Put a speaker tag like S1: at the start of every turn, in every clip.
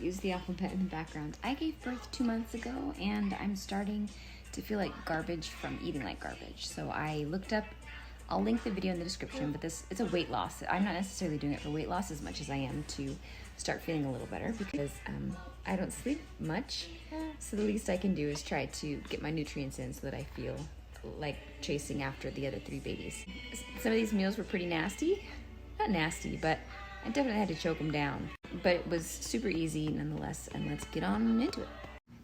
S1: excuse the alphabet in the background. I gave birth 2 months ago, and I'm starting to feel like garbage from eating like garbage. So I looked up, I'll link the video in the description, but it's a weight loss. I'm not necessarily doing it for weight loss as much as I am to start feeling a little better, because I don't sleep much. So the least I can do is try to get my nutrients in so that I feel like chasing after the other 3 babies. Some of these meals were pretty nasty. Not nasty, but I definitely had to choke them down. But it was super easy nonetheless, and let's get on into it.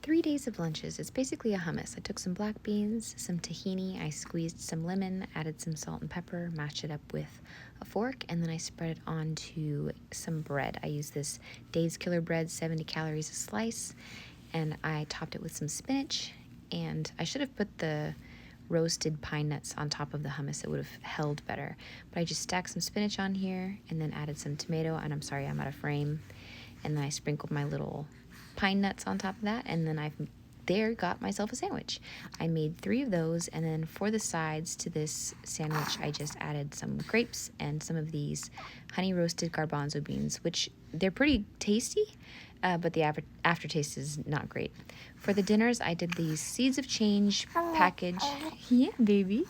S1: 3 days of lunches. It's basically a hummus. I took some black beans, some tahini, I squeezed some lemon, added some salt and pepper, mashed it up with a fork, and then I spread it onto some bread. I used this Dave's Killer bread, 70 calories a slice, and I topped it with some spinach, and I should have put the roasted pine nuts on top of the hummus. It would have held better, but I just stacked some spinach on here and then added some tomato, and I'm sorry I'm out of frame, and then I sprinkled my little pine nuts on top of that, and then I've got myself a sandwich. I made 3 of those, and then for the sides to this sandwich I just added some grapes and some of these honey roasted garbanzo beans, which they're pretty tasty, but the aftertaste is not great. For the dinners, I did these Seeds of Change package. Yeah, baby.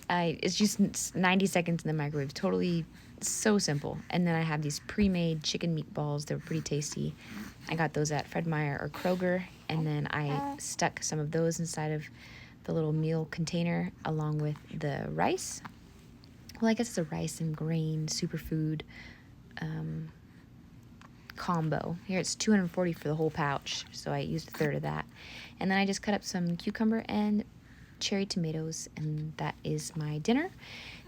S1: It's just 90 seconds in the microwave. Totally so simple. And then I have these pre-made chicken meatballs. They were pretty tasty. I got those at Fred Meyer or Kroger. And then I stuck some of those inside of the little meal container along with the rice. Well, I guess it's a rice and grain superfood combo. Here it's $240 for the whole pouch, so I used a third of that. And then I just cut up some cucumber and cherry tomatoes, and that is my dinner.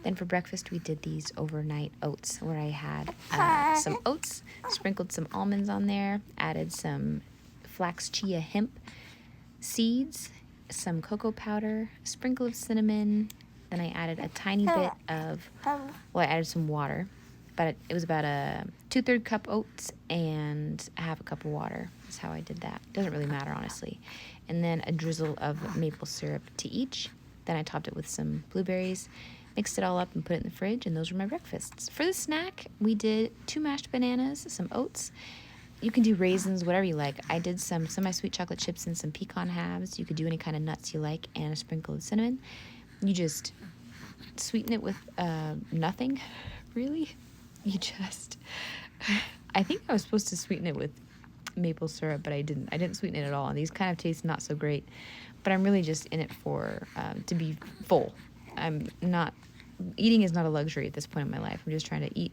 S1: Then for breakfast we did these overnight oats, where I had some oats, sprinkled some almonds on there, added some flax chia hemp seeds, some cocoa powder, a sprinkle of cinnamon. Then I added a tiny bit of, I added some water, but it was about a 2/3 cup oats and a half a cup of water. That's how I did that. Doesn't really matter, honestly. And then a drizzle of maple syrup to each. Then I topped it with some blueberries, mixed it all up and put it in the fridge, and those were my breakfasts. For the snack, we did 2 mashed bananas, some oats. You can do raisins, whatever you like. I did some semi-sweet chocolate chips and some pecan halves. You could do any kind of nuts you like, and a sprinkle of cinnamon. You just sweeten it with nothing, really. I think I was supposed to sweeten it with maple syrup, but I didn't. I didn't sweeten it at all, and these kind of taste not so great. But I'm really just in it for to be full. Eating is not a luxury at this point in my life. I'm just trying to eat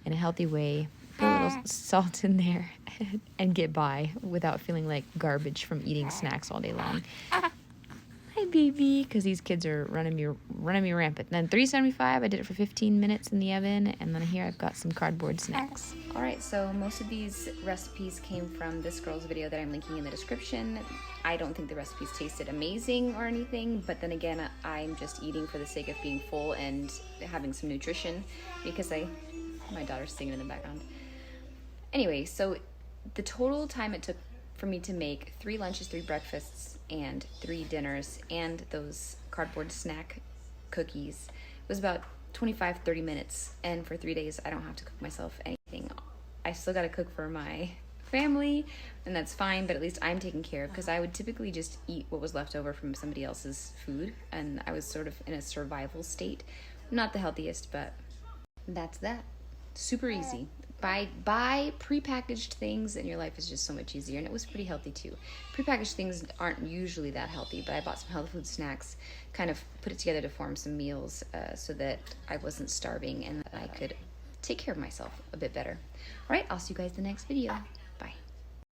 S1: in a healthy way, put a little salt in there, and get by without feeling like garbage from eating snacks all day long. Hi, baby, because these kids are running me rampant. And then $3.75, I did it for 15 minutes in the oven, and then here I've got some cardboard snacks. All right, so most of these recipes came from this girl's video that I'm linking in the description. I don't think the recipes tasted amazing or anything, but then again, I'm just eating for the sake of being full and having some nutrition, because my daughter's singing in the background. Anyway, so the total time it took for me to make 3 lunches, 3 breakfasts, and 3 dinners, and those cardboard snack cookies was about 25-30 minutes. And for 3 days, I don't have to cook myself anything. I still got to cook for my family, and that's fine, but at least I'm taken care of, because I would typically just eat what was left over from somebody else's food, and I was sort of in a survival state. Not the healthiest, but that's that. Super easy. Buy prepackaged things, and your life is just so much easier. And it was pretty healthy too. Prepackaged things aren't usually that healthy, but I bought some health food snacks, kind of put it together to form some meals so that I wasn't starving and that I could take care of myself a bit better. All right, I'll see you guys in the next video.